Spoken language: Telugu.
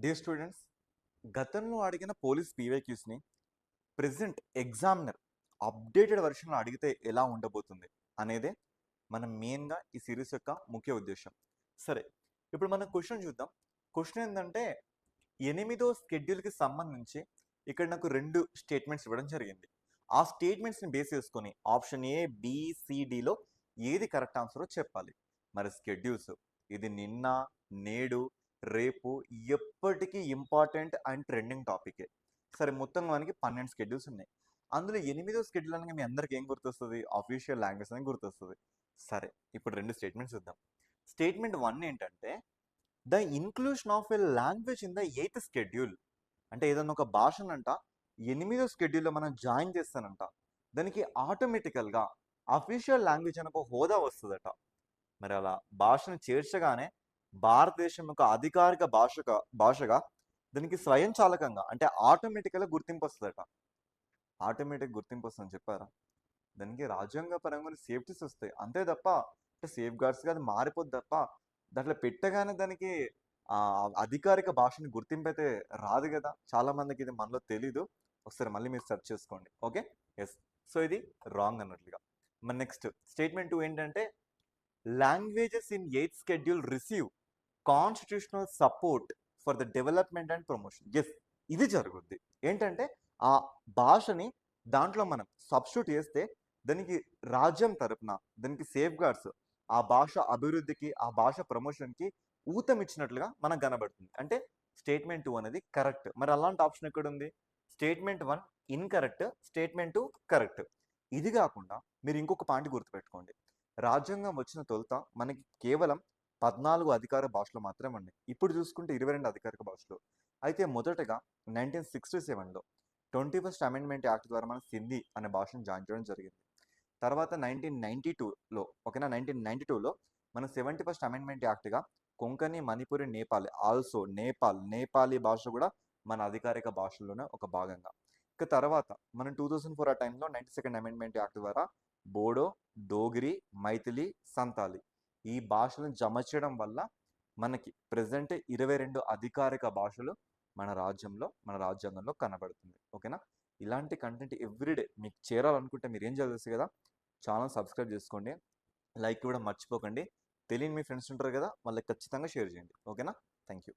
డియర్ స్టూడెంట్స్, గతంలో అడిగిన పోలీస్ పీవైక్యూస్ని ప్రెసెంట్ ఎగ్జామినర్ అప్డేటెడ్ వెర్షన్లో అడిగితే ఎలా ఉండబోతుంది అనేదే మనం మెయిన్గా ఈ సిరీస్ యొక్క ముఖ్య ఉద్దేశం. సరే, ఇప్పుడు మనం క్వశ్చన్ చూద్దాం. క్వశ్చన్ ఏంటంటే, 8వ షెడ్యూల్కి సంబంధించి ఇక్కడ నాకు 2 స్టేట్మెంట్స్ ఇవ్వడం జరిగింది. ఆ స్టేట్మెంట్స్ని బేస్ చేసుకొని ఆప్షన్ ఏ, బి, సిడిలో ఏది కరెక్ట్ ఆన్సరో చెప్పాలి. మరి స్కెడ్యూల్స్ ఇది నిన్న, నేడు, రేపు ఎప్పటికీ ఇంపార్టెంట్ అండ్ ట్రెండింగ్ టాపికే. సరే, మొత్తం మనకి 12 స్కెడ్యూల్స్ ఉన్నాయి. అందులో 8వ షెడ్యూల్ అనగా మీ అందరికి ఏం గుర్తొస్తుంది? అఫీషియల్ లాంగ్వేజ్ అని గుర్తొస్తుంది. సరే, ఇప్పుడు 2 స్టేట్మెంట్స్ చూద్దాం. స్టేట్మెంట్ 1 ఏంటంటే, the inclusion of a language in the 8th schedule. అంటే ఏదన్నా ఒక భాషనంట 8వ షెడ్యూల్లో మనం జాయిన్ చేస్తానంట, దానికి ఆటోమేటికల్గా అఫీషియల్ లాంగ్వేజ్ అని ఒక హోదా వస్తుందట. మరి అలా భాషను చేర్చగానే భారతదేశం యొక్క అధికారిక భాషగా దానికి స్వయంచాలకంగా అంటే ఆటోమేటిక్గా గుర్తింపు వస్తుందట. ఆటోమేటిక్ గుర్తింపు వస్తుందని చెప్పారా? దానికి రాజ్యాంగ పరంగా సేఫ్టీస్ వస్తాయి అంతే తప్ప, అంటే సేఫ్ గార్డ్స్గా అది మారిపోద్ది తప్ప దాంట్లో పెట్టగానే దానికి అధికారిక భాషని గుర్తింపు అయితే రాదు కదా. చాలా మందికి ఇది మనలో తెలీదు. ఒకసారి మళ్ళీ మీరు సెర్చ్ చేసుకోండి. Okay, yes. సో ఇది రాంగ్ అన్నట్లుగా. మరి నెక్స్ట్ స్టేట్మెంట్ 2 ఏంటంటే, languages in 8th schedule receive constitutional support for the development and promotion. Yes, ఇది జరుగుద్ది. ఏంటంటే ఆ భాషని దాంట్లో మనం సబ్స్టిట్యూట్ చేస్తే దానికి రాజ్యం తరపున దానికి సేఫ్ గార్డ్స్ ఆ భాష అభివృద్ధికి ఆ భాష ప్రమోషన్కి ఊతం ఇచ్చినట్లుగా మనకు కనబడుతుంది. అంటే స్టేట్మెంట్ 2 అనేది కరెక్ట్. మరి అలాంటి ఆప్షన్ ఎక్కడ ఉంది? Statement 1 incorrect, statement 2 correct. ఇది కాకుండా మీరు ఇంకొక పాయింట్ గుర్తుపెట్టుకోండి. రాజ్యాంగం వచ్చిన తొలుత మనకి కేవలం 14 అధికార భాషలు మాత్రమే ఉన్నాయి. ఇప్పుడు చూసుకుంటే 22 అధికారిక భాషలు. అయితే మొదటగా 1967లో 21st అమెండ్మెంట్ యాక్ట్ ద్వారా మనం హిందీ అనే భాషను జాయిన్ చేయడం జరిగింది. తర్వాత 1992లో ఓకేనా, 1992లో మన 71st అమెండ్మెంట్ యాక్ట్గా కొంకణి, మణిపురి, నేపాలి ఆల్సో నేపాలీ భాష కూడా మన అధికారిక భాషల్లోనే ఒక భాగంగా. ఇక తర్వాత మనం 2004 ఆ టైంలో 92nd అమెండ్మెంట్ యాక్ట్ ద్వారా బోడో, డోగ్రి, మైథిలి, సంతాలి ఈ భాషలను జమ చేయడం వల్ల మనకి ప్రెసెంట్ 22 అధికారిక భాషలు మన రాజ్యాంగంలో కనబడుతుంది. ఓకేనా, ఇలాంటి కంటెంట్ ఎవ్రీడే మీకు చేరాలనుకుంటే మీరు ఏం చేయాలి కదా, ఛానల్ సబ్స్క్రైబ్ చేసుకోండి, లైక్ కూడా మర్చిపోకండి. తెలియని మీ ఫ్రెండ్స్ ఉంటారు కదా, వాళ్ళకి ఖచ్చితంగా షేర్ చేయండి. ఓకేనా, థ్యాంక్ యూ.